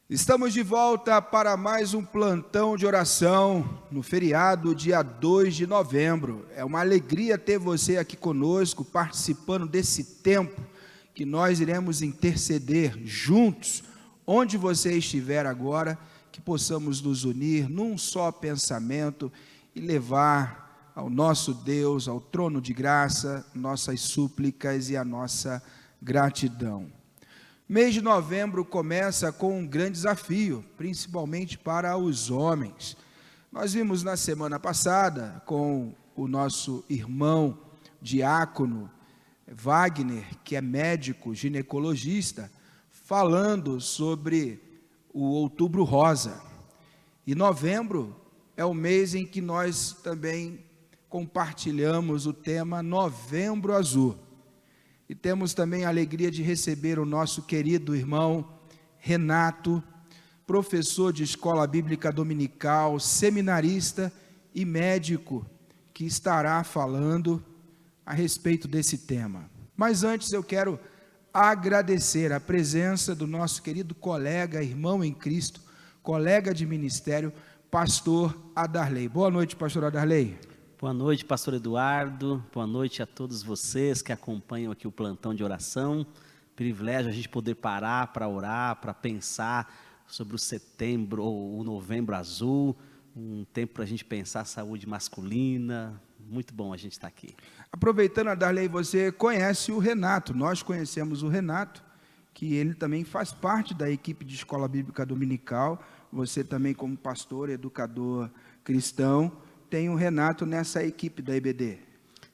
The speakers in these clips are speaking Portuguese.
Estamos de volta para mais um plantão de oração no feriado, dia 2 de novembro. É uma alegria ter você aqui conosco, participando desse tempo que nós iremos interceder juntos, onde você estiver agora, que possamos nos unir num só pensamento e levar ao nosso Deus, ao trono de graça, nossas súplicas e a nossa gratidão. Mês de novembro começa com um grande desafio, principalmente para os homens. Nós vimos na semana passada com o nosso irmão diácono Wagner, que é médico ginecologista, falando sobre o Outubro Rosa. E novembro é o mês em que nós também compartilhamos o tema Novembro Azul. E temos também a alegria de receber o nosso querido irmão Renato, professor de escola bíblica dominical, seminarista e médico, que estará falando a respeito desse tema. Mas antes eu quero agradecer a presença do nosso querido colega, irmão em Cristo, colega de ministério, pastor Adarley. Boa noite, pastor Adarley. Boa noite, pastor Eduardo, boa noite a todos vocês que acompanham aqui o plantão de oração. Privilégio a gente poder parar para orar, para pensar sobre o setembro ou o novembro azul, um tempo para a gente pensar saúde masculina. Muito bom a gente estar aqui. Aproveitando, Adarley, você conhece o Renato, nós conhecemos o Renato, que ele também faz parte da equipe de escola bíblica dominical, você também como pastor, educador cristão, tem o Renato nessa equipe da EBD.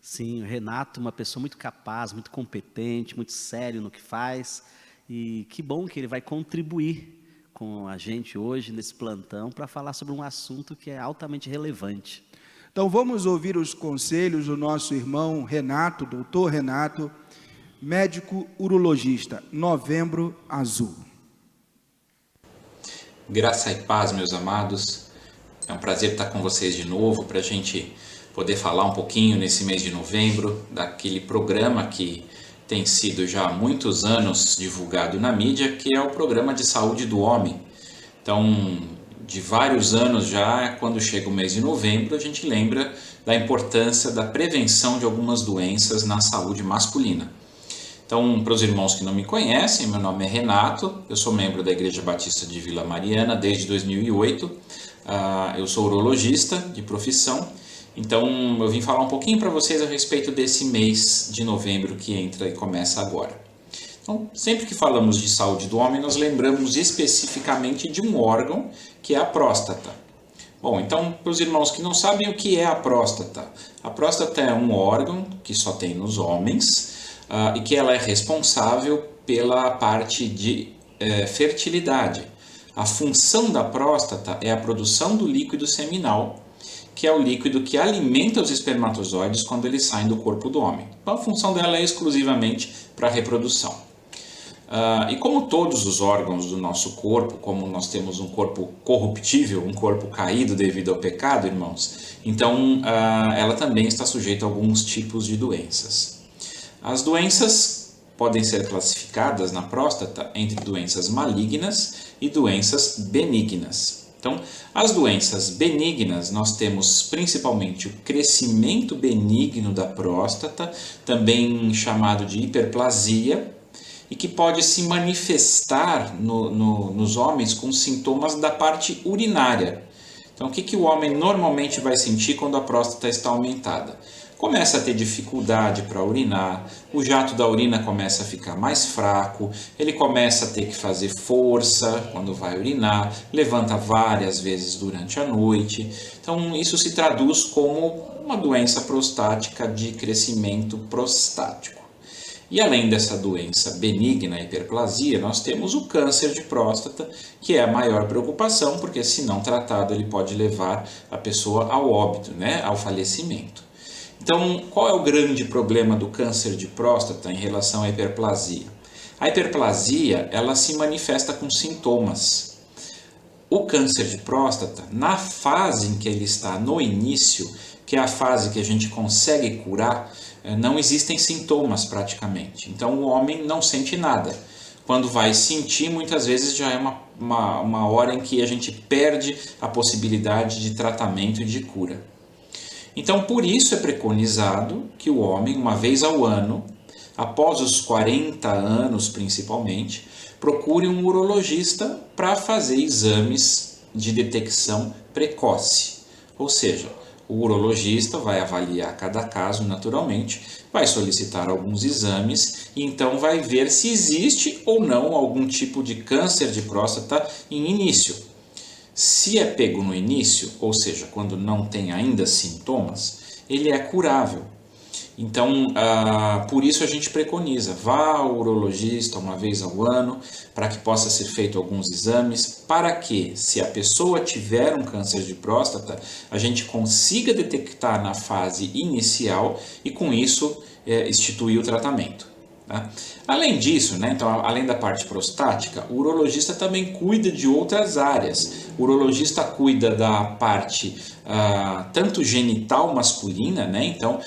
Sim, o Renato, uma pessoa muito capaz, muito competente, muito sério no que faz, e que bom que ele vai contribuir com a gente hoje nesse plantão para falar sobre um assunto que é altamente relevante. Então vamos ouvir os conselhos do nosso irmão Renato, doutor Renato, médico urologista, Novembro Azul. Graça e paz, meus amados. É um prazer estar com vocês de novo para a gente poder falar um pouquinho nesse mês de novembro daquele programa que tem sido já há muitos anos divulgado na mídia, que é o Programa de Saúde do Homem. Então, de vários anos já, quando chega o mês de novembro, a gente lembra da importância da prevenção de algumas doenças na saúde masculina. Então, para os irmãos que não me conhecem, meu nome é Renato, eu sou membro da Igreja Batista de Vila Mariana desde 2008, eu sou urologista de profissão, então eu vim falar um pouquinho para vocês a respeito desse mês de novembro que entra e começa agora. Então, sempre que falamos de saúde do homem, nós lembramos especificamente de um órgão que é a próstata. Bom, então, para os irmãos que não sabem o que é a próstata é um órgão que só tem nos homens, e que ela é responsável pela parte de fertilidade. A função da próstata é a produção do líquido seminal, que é o líquido que alimenta os espermatozoides quando eles saem do corpo do homem. Então a função dela é exclusivamente para a reprodução. E como todos os órgãos do nosso corpo, como nós temos um corpo corruptível, um corpo caído devido ao pecado, irmãos, então ela também está sujeita a alguns tipos de doenças. As doenças podem ser classificadas na próstata entre doenças malignas e doenças benignas. Então, as doenças benignas, nós temos principalmente o crescimento benigno da próstata, também chamado de hiperplasia, e que pode se manifestar nos homens com sintomas da parte urinária. Então, o que o homem normalmente vai sentir quando a próstata está aumentada? Começa a ter dificuldade para urinar, o jato da urina começa a ficar mais fraco, ele começa a ter que fazer força quando vai urinar, levanta várias vezes durante a noite. Então isso se traduz como uma doença prostática de crescimento prostático. E além dessa doença benigna, a hiperplasia, nós temos o câncer de próstata, que é a maior preocupação, porque se não tratado ele pode levar a pessoa ao óbito, ao falecimento. Então, qual é o grande problema do câncer de próstata em relação à hiperplasia? A hiperplasia, ela se manifesta com sintomas. O câncer de próstata, na fase em que ele está no início, que é a fase que a gente consegue curar, não existem sintomas praticamente. Então, o homem não sente nada. quando vai sentir, muitas vezes já é uma hora em que a gente perde a possibilidade de tratamento e de cura. Então, por isso é preconizado que o homem, uma vez ao ano, após os 40 anos principalmente, procure um urologista para fazer exames de detecção precoce. Ou seja, o urologista vai avaliar cada caso naturalmente, vai solicitar alguns exames e então vai ver se existe ou não algum tipo de câncer de próstata em início. Se é pego no início, ou seja, quando não tem ainda sintomas, ele é curável. Então, por isso a gente preconiza, vá ao urologista uma vez ao ano, para que possa ser feito alguns exames, para que, se a pessoa tiver um câncer de próstata, a gente consiga detectar na fase inicial e, com isso, instituir o tratamento. Tá? Além disso, então, além da parte prostática, o urologista também cuida de outras áreas. O urologista cuida da parte tanto genital masculina, então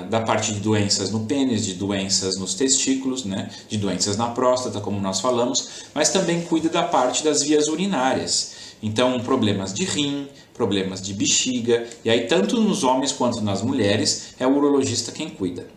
da parte de doenças no pênis, de doenças nos testículos, de doenças na próstata, como nós falamos, mas também cuida da parte das vias urinárias. Então, problemas de rim, problemas de bexiga, e aí tanto nos homens quanto nas mulheres é o urologista quem cuida.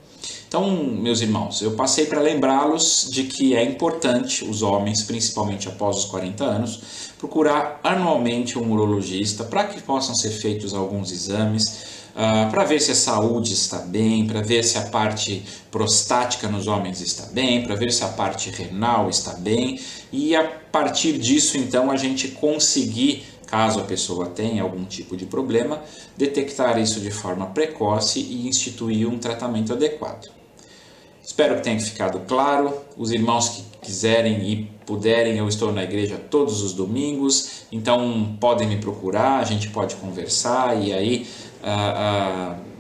Então, meus irmãos, eu passei para lembrá-los de que é importante os homens, principalmente após os 40 anos, procurar anualmente um urologista para que possam ser feitos alguns exames, para ver se a saúde está bem, para ver se a parte prostática nos homens está bem, para ver se a parte renal está bem, e a partir disso, então, a gente conseguir, caso a pessoa tenha algum tipo de problema, detectar isso de forma precoce e instituir um tratamento adequado. Espero que tenha ficado claro. Os irmãos que quiserem e puderem, eu estou na igreja todos os domingos, então podem me procurar, a gente pode conversar e aí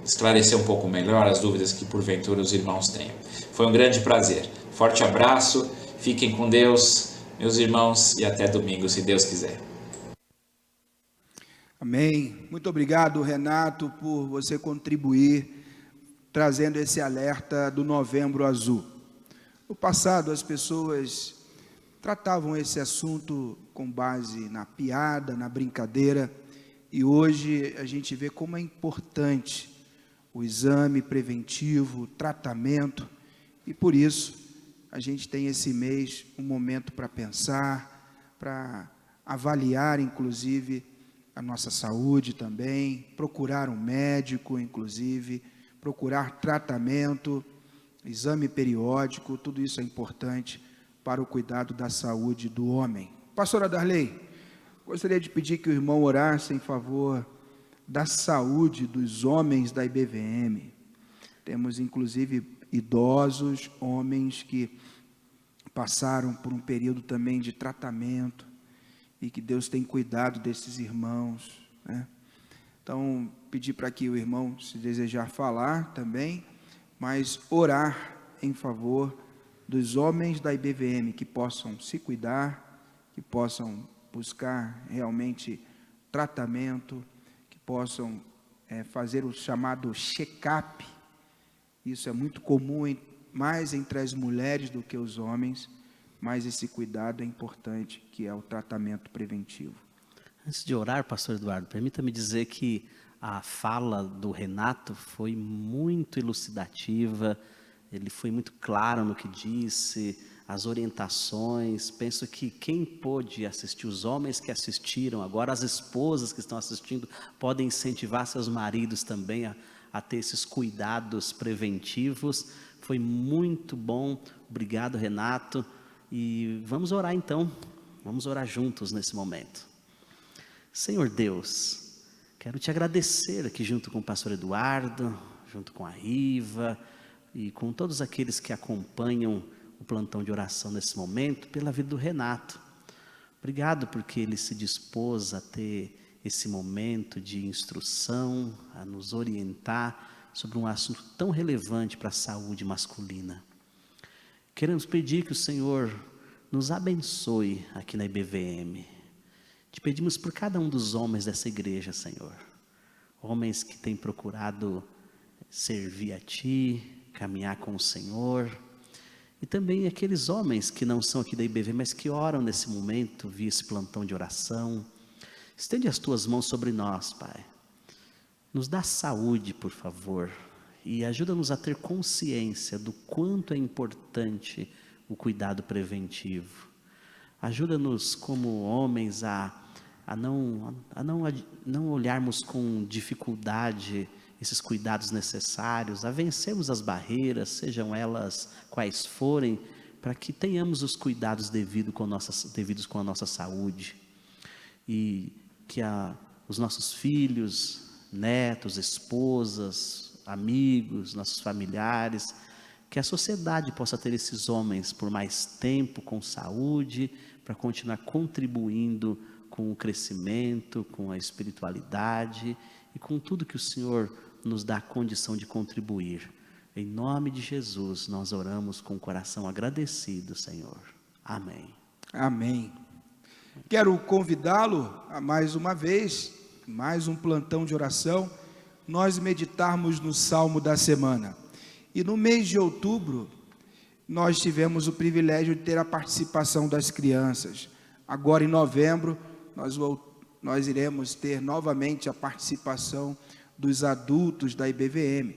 esclarecer um pouco melhor as dúvidas que porventura os irmãos tenham. Foi um grande prazer. Forte abraço, fiquem com Deus, meus irmãos, e até domingo, se Deus quiser. Amém. Muito obrigado, Renato, por você contribuir trazendo esse alerta do Novembro Azul. No passado, as pessoas tratavam esse assunto com base na piada, na brincadeira, e hoje a gente vê como é importante o exame preventivo, o tratamento, e por isso a gente tem esse mês um momento para pensar, para avaliar, inclusive, a nossa saúde também, procurar um médico, inclusive, procurar tratamento, exame periódico, tudo isso é importante para o cuidado da saúde do homem. Pastora Darley, gostaria de pedir que o irmão orasse em favor da saúde dos homens da IBVM. Temos inclusive idosos, homens que passaram por um período também de tratamento e que Deus tem cuidado desses irmãos, Então, pedir para que o irmão, se desejar falar também, mas orar em favor dos homens da IBVM que possam se cuidar, que possam buscar realmente tratamento, que possam fazer o chamado check-up. Isso é muito comum, mais entre as mulheres do que os homens, mas esse cuidado é importante, que é o tratamento preventivo. Antes de orar, pastor Eduardo, permita-me dizer que a fala do Renato foi muito elucidativa, ele foi muito claro no que disse, as orientações. Penso que quem pôde assistir, os homens que assistiram, agora as esposas que estão assistindo, podem incentivar seus maridos também a ter esses cuidados preventivos. Foi muito bom, obrigado, Renato, e vamos orar então, vamos orar juntos nesse momento. Senhor Deus, quero te agradecer aqui junto com o pastor Eduardo, junto com a Riva e com todos aqueles que acompanham o plantão de oração nesse momento, pela vida do Renato. Obrigado porque ele se dispôs a ter esse momento de instrução, a nos orientar sobre um assunto tão relevante para a saúde masculina. Queremos pedir que o Senhor nos abençoe aqui na IBVM. Te pedimos por cada um dos homens dessa igreja, Senhor. Homens que têm procurado servir a Ti, caminhar com o Senhor. E também aqueles homens que não são aqui da IBV, mas que oram nesse momento, via esse plantão de oração. Estende as tuas mãos sobre nós, Pai. Nos dá saúde, por favor, e ajuda-nos a ter consciência do quanto é importante o cuidado preventivo. Ajuda-nos como homens a não olharmos com dificuldade esses cuidados necessários, a vencermos as barreiras, sejam elas quais forem, para que tenhamos os cuidados devidos com a nossa saúde. E que os nossos filhos, netos, esposas, amigos, nossos familiares, que a sociedade possa ter esses homens por mais tempo, com saúde, para continuar contribuindo com o crescimento, com a espiritualidade e com tudo que o Senhor nos dá a condição de contribuir. Em nome de Jesus, nós oramos com o coração agradecido, Senhor. Amém. Amém. Quero convidá-lo a mais uma vez, mais um plantão de oração, nós meditarmos no Salmo da semana. E no mês de outubro, nós tivemos o privilégio de ter a participação das crianças. Agora em novembro, nós iremos ter novamente a participação dos adultos da IBVM.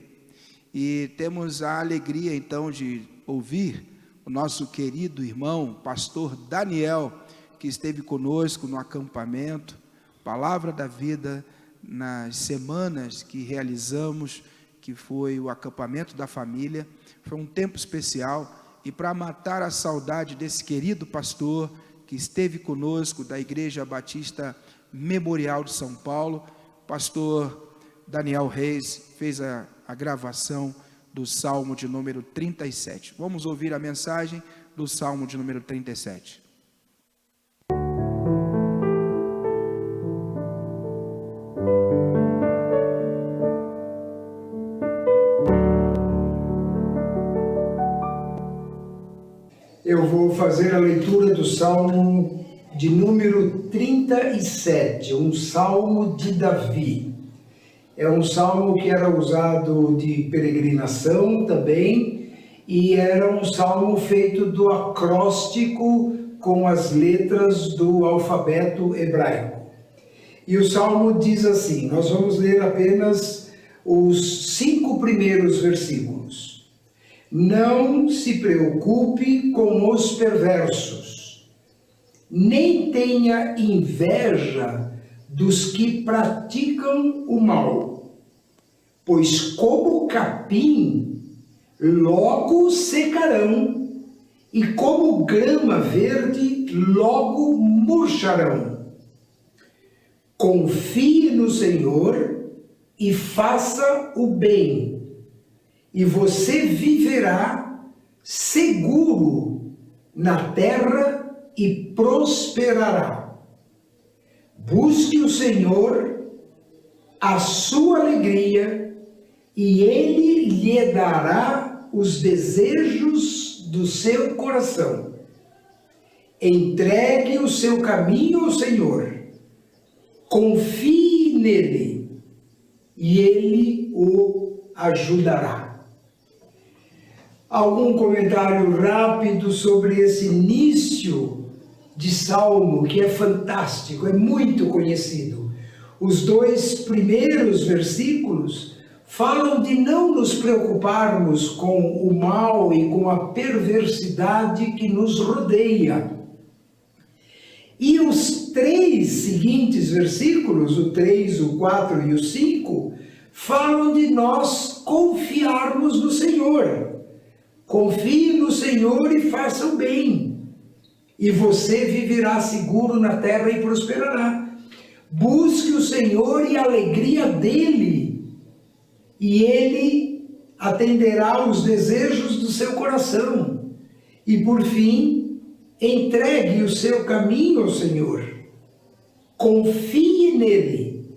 E temos a alegria então de ouvir o nosso querido irmão, pastor Daniel, que esteve conosco no acampamento, Palavra da Vida, nas semanas que realizamos, que foi o acampamento da família. Foi um tempo especial, e para matar a saudade desse querido pastor, que esteve conosco, da Igreja Batista Memorial de São Paulo, pastor Daniel Reis fez a gravação do Salmo de número 37. Vamos ouvir a mensagem do Salmo de número 37. Eu vou fazer a leitura do Salmo de número 37, um Salmo de Davi. É um salmo que era usado de peregrinação também, e era um salmo feito do acróstico com as letras do alfabeto hebraico. E o salmo diz assim, nós vamos ler apenas os 5 primeiros versículos. Não se preocupe com os perversos, nem tenha inveja dos que praticam o mal, pois como capim logo secarão, e como grama verde logo murcharão. Confie no Senhor e faça o bem, e você viverá seguro na terra e prosperará. Busque o Senhor, a sua alegria, e Ele lhe dará os desejos do seu coração. Entregue o seu caminho ao Senhor, confie nele, e Ele o ajudará. Algum comentário rápido sobre esse início de salmo, que é fantástico, é muito conhecido. Os 2 primeiros versículos falam de não nos preocuparmos com o mal e com a perversidade que nos rodeia. E os 3 seguintes versículos, o 3, o 4 e o 5, falam de nós confiarmos no Senhor. Confie no Senhor e faça o bem, e você viverá seguro na terra e prosperará. Busque o Senhor e a alegria dele, e ele atenderá os desejos do seu coração. E por fim, entregue o seu caminho ao Senhor. Confie nele,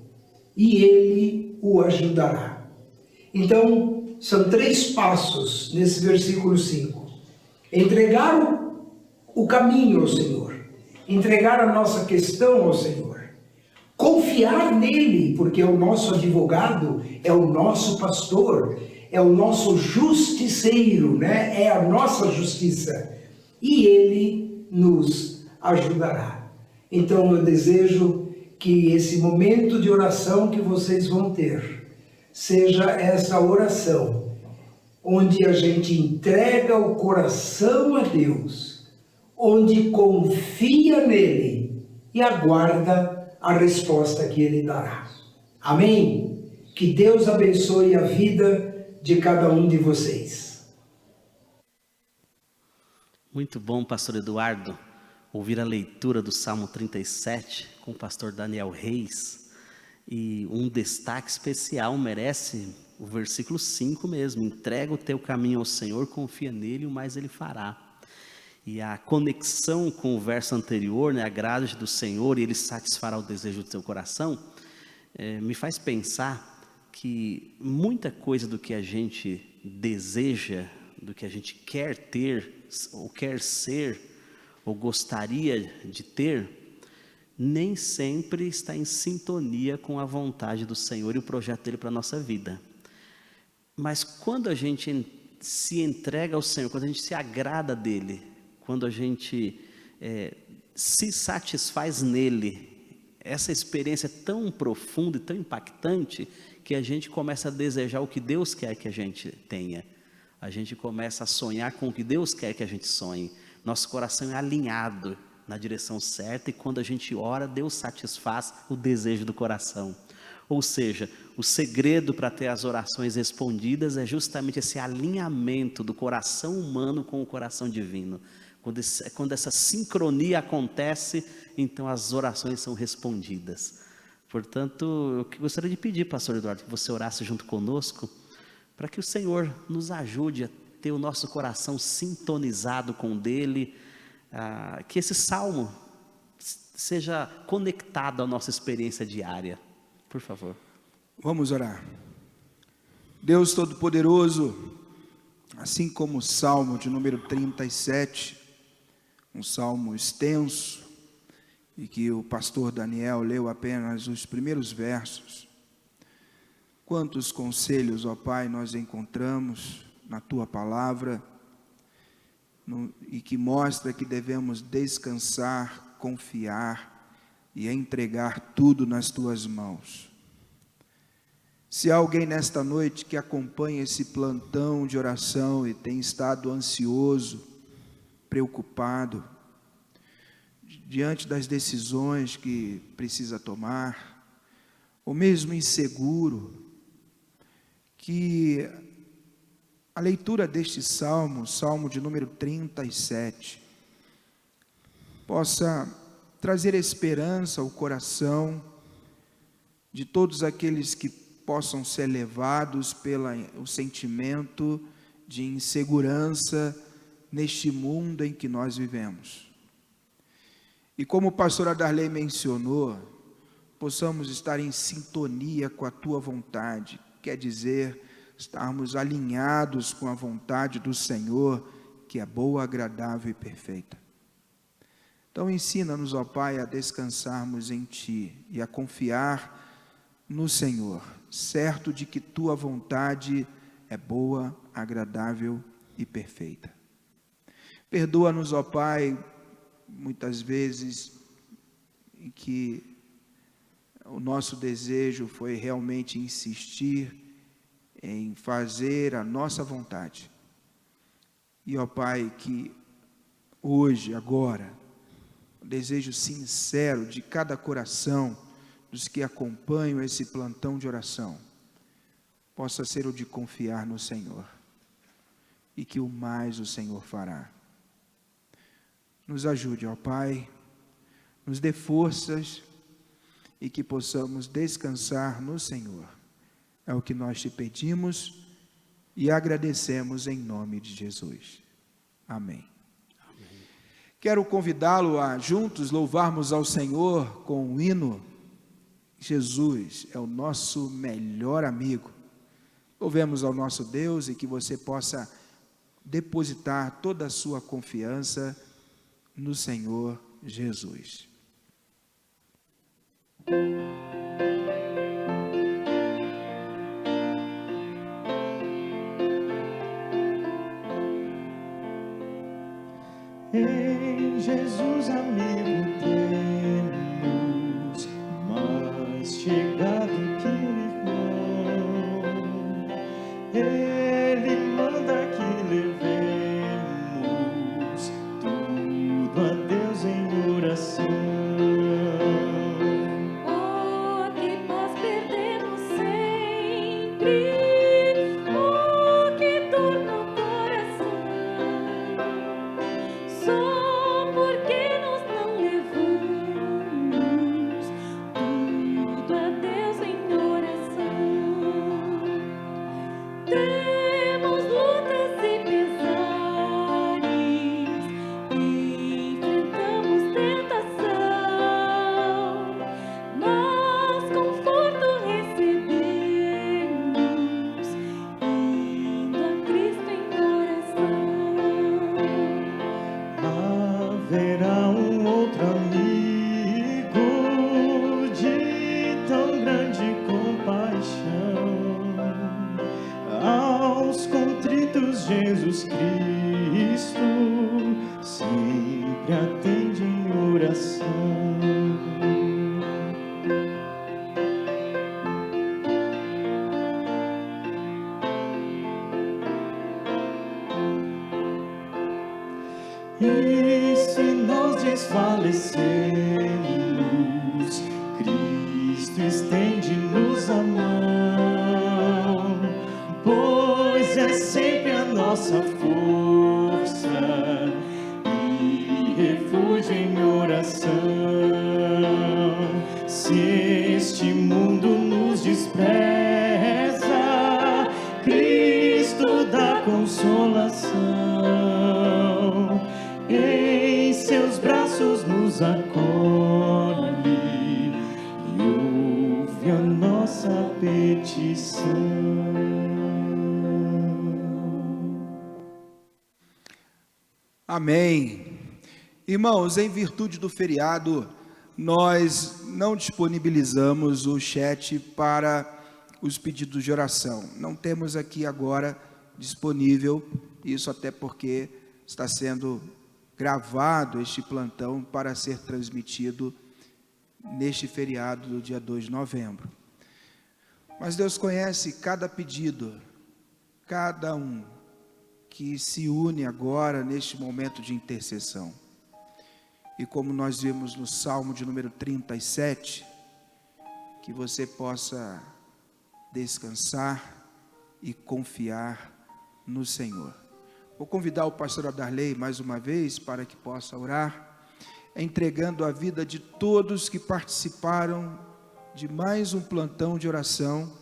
e ele o ajudará. Então, são 3 passos nesse versículo 5. Entregar o caminho ao Senhor, entregar a nossa questão ao Senhor, confiar nele, porque é o nosso advogado, é o nosso pastor, é o nosso justiceiro, né? É a nossa justiça. E Ele nos ajudará. Então eu desejo que esse momento de oração que vocês vão ter seja essa oração, onde a gente entrega o coração a Deus, onde confia nele e aguarda a resposta que ele dará. Amém? Que Deus abençoe a vida de cada um de vocês. Muito bom, pastor Eduardo, ouvir a leitura do Salmo 37 com o pastor Daniel Reis. E um destaque especial merece o versículo 5 mesmo: entrega o teu caminho ao Senhor, confia nele, o mais ele fará. E a conexão com o verso anterior, né, agrada-te do Senhor e ele satisfará o desejo do teu coração, me faz pensar que muita coisa do que a gente deseja, do que a gente quer ter, ou quer ser, ou gostaria de ter, nem sempre está em sintonia com a vontade do Senhor e o projeto dele para a nossa vida. Mas quando a gente se entrega ao Senhor, quando a gente se agrada dele, quando a gente se satisfaz nele, essa experiência é tão profunda e tão impactante que a gente começa a desejar o que Deus quer que a gente tenha. A gente começa a sonhar com o que Deus quer que a gente sonhe. Nosso coração é alinhado na direção certa e quando a gente ora, Deus satisfaz o desejo do coração. Ou seja, o segredo para ter as orações respondidas é justamente esse alinhamento do coração humano com o coração divino. Quando essa sincronia acontece, então as orações são respondidas. Portanto, eu gostaria de pedir, pastor Eduardo, que você orasse junto conosco, para que o Senhor nos ajude a ter o nosso coração sintonizado com o dele, que esse salmo seja conectado à nossa experiência diária. Por favor. Vamos orar. Deus Todo-Poderoso, assim como o Salmo de número 37, um salmo extenso, e que o pastor Daniel leu apenas os primeiros versos. Quantos conselhos, ó Pai, nós encontramos na Tua Palavra, e que mostra que devemos descansar, confiar e entregar tudo nas Tuas mãos. Se há alguém nesta noite que acompanha esse plantão de oração e tem estado ansioso, preocupado, diante das decisões que precisa tomar, ou mesmo inseguro, que a leitura deste salmo, salmo de número 37, possa trazer esperança ao coração de todos aqueles que possam ser levados pelo sentimento de insegurança neste mundo em que nós vivemos. E como o pastor Adarley mencionou, possamos estar em sintonia com a Tua vontade, quer dizer, estarmos alinhados com a vontade do Senhor, que é boa, agradável e perfeita. Então ensina-nos, ó Pai, a descansarmos em Ti e a confiar no Senhor, certo de que Tua vontade é boa, agradável e perfeita. Perdoa-nos, ó Pai, muitas vezes em que o nosso desejo foi realmente insistir em fazer a nossa vontade. E, ó Pai, que hoje, agora, o desejo sincero de cada coração dos que acompanham esse plantão de oração possa ser o de confiar no Senhor e que o mais o Senhor fará. Nos ajude, ó Pai, nos dê forças e que possamos descansar no Senhor. É o que nós te pedimos e agradecemos em nome de Jesus. Amém. Amém. Quero convidá-lo a juntos louvarmos ao Senhor com o hino Jesus é o nosso melhor amigo. Louvemos ao nosso Deus e que você possa depositar toda a sua confiança no Senhor Jesus. Em Jesus amigo temos, mais chegado que um irmão. Ele manda que levemos tudo a Deus em oração. Haverá um outro amigo de tão grande compaixão. Aos contritos Jesus Cristo sempre atende em oração. E se nós desfalecemos, Cristo estende-nos a mão, pois é sempre a nossa força e refúgio em oração. Se este mundo nos despreza, Cristo dá consolação. Em seus braços nos acolhe e ouve a nossa petição. Amém. Irmãos, em virtude do feriado, nós não disponibilizamos o chat para os pedidos de oração. Não temos aqui agora disponível, isso até porque está sendo gravado este plantão para ser transmitido neste feriado do dia 2 de novembro. Mas Deus conhece cada pedido, cada um que se une agora neste momento de intercessão. E como nós vimos no Salmo de número 37, que você possa descansar e confiar no Senhor. Vou convidar o pastor Adarley mais uma vez para que possa orar, entregando a vida de todos que participaram de mais um plantão de oração,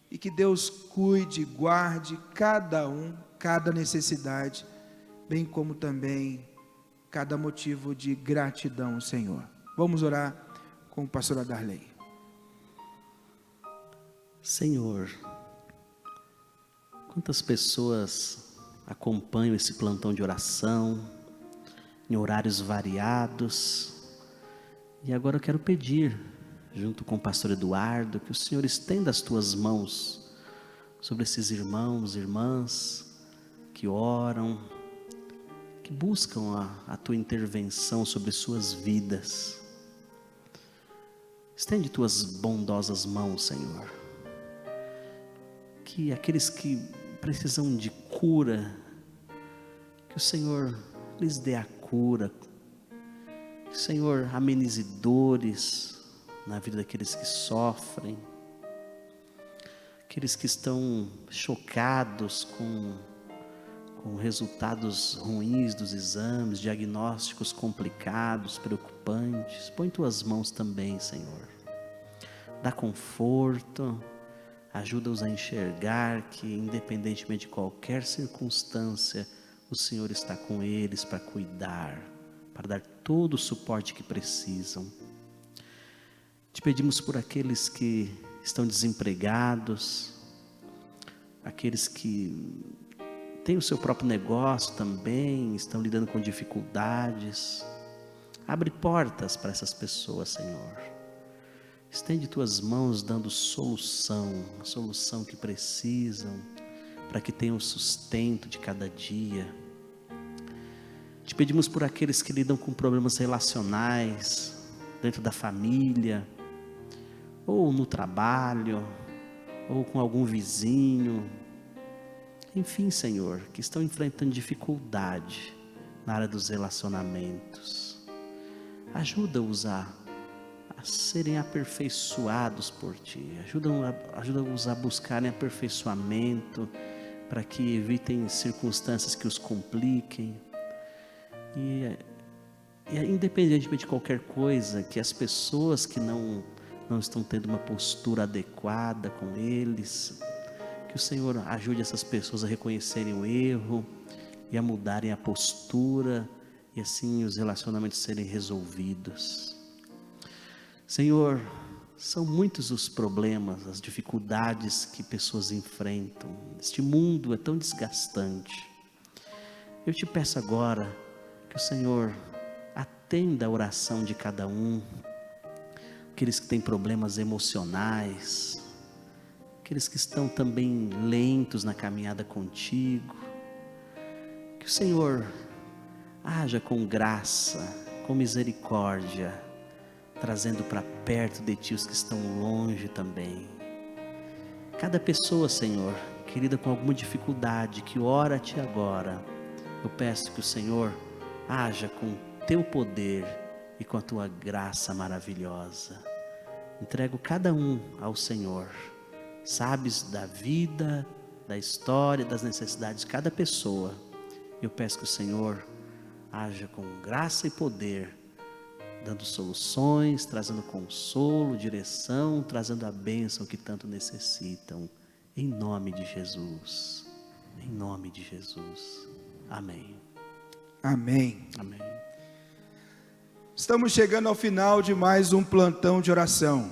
e que Deus cuide, guarde cada um, cada necessidade, bem como também cada motivo de gratidão, Senhor. Vamos orar com o pastor Adarley. Senhor, quantas pessoas acompanham esse plantão de oração, em horários variados, e agora eu quero pedir, junto com o pastor Eduardo, que o Senhor estenda as tuas mãos sobre esses irmãos, irmãs, que oram, que buscam a tua intervenção sobre suas vidas. Estende tuas bondosas mãos, Senhor, que aqueles que precisam de cura, que o Senhor lhes dê a cura, que o Senhor amenize dores na vida daqueles que sofrem, aqueles que estão chocados com resultados ruins dos exames, diagnósticos complicados, preocupantes. Põe tuas mãos também, Senhor, dá conforto, ajuda-os a enxergar que, independentemente de qualquer circunstância, o Senhor está com eles para cuidar, para dar todo o suporte que precisam. Te pedimos por aqueles que estão desempregados, aqueles que têm o seu próprio negócio também, estão lidando com dificuldades. Abre portas para essas pessoas, Senhor. Estende tuas mãos dando solução, a solução que precisam, para que tenham o sustento de cada dia. Te pedimos por aqueles que lidam com problemas relacionais, dentro da família, ou no trabalho, ou com algum vizinho. Enfim, Senhor, que estão enfrentando dificuldade na área dos relacionamentos. Ajuda-os a serem aperfeiçoados por Ti. Ajuda-os a buscarem aperfeiçoamento, para que evitem circunstâncias que os compliquem. E independentemente de qualquer coisa, que as pessoas que não estão tendo uma postura adequada com eles, que o Senhor ajude essas pessoas a reconhecerem o erro e a mudarem a postura, e assim os relacionamentos serem resolvidos. Senhor, são muitos os problemas, as dificuldades que pessoas enfrentam. Este mundo é tão desgastante. Eu te peço agora que o Senhor atenda a oração de cada um, aqueles que têm problemas emocionais, aqueles que estão também lentos na caminhada contigo. Que o Senhor haja com graça, com misericórdia, trazendo para perto de Ti os que estão longe também. Cada pessoa, Senhor, que lida com alguma dificuldade, que ora a Ti agora, eu peço que o Senhor haja com Teu poder e com a Tua graça maravilhosa. Entrego cada um ao Senhor. Sabes da vida, da história, das necessidades de cada pessoa. Eu peço que o Senhor haja com graça e poder, dando soluções, trazendo consolo, direção, trazendo a bênção que tanto necessitam. Em nome de Jesus. Em nome de Jesus. Amém. Amém. Amém. Estamos chegando ao final de mais um plantão de oração.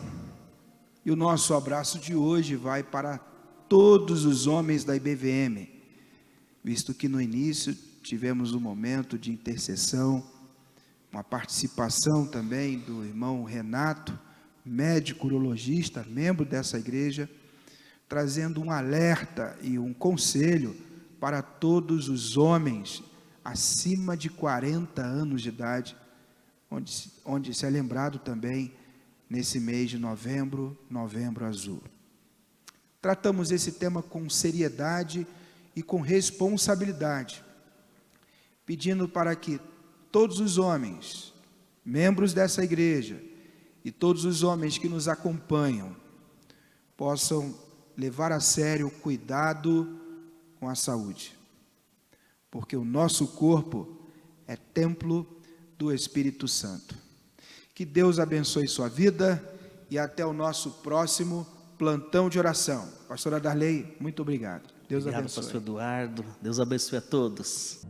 E o nosso abraço de hoje vai para todos os homens da IBVM, visto que no início tivemos um momento de intercessão, uma participação também do irmão Renato, médico urologista, membro dessa igreja, trazendo um alerta e um conselho para todos os homens acima de 40 anos de idade, onde se é lembrado também nesse mês de novembro, Novembro Azul. Tratamos esse tema com seriedade e com responsabilidade, pedindo para que todos os homens, membros dessa igreja, e todos os homens que nos acompanham, possam levar a sério o cuidado com a saúde, porque o nosso corpo é templo do Espírito Santo. Que Deus abençoe sua vida e até o nosso próximo plantão de oração. Pastora Darley, muito obrigado. Deus Obrigado, abençoe. Pastor Eduardo. Deus abençoe a todos.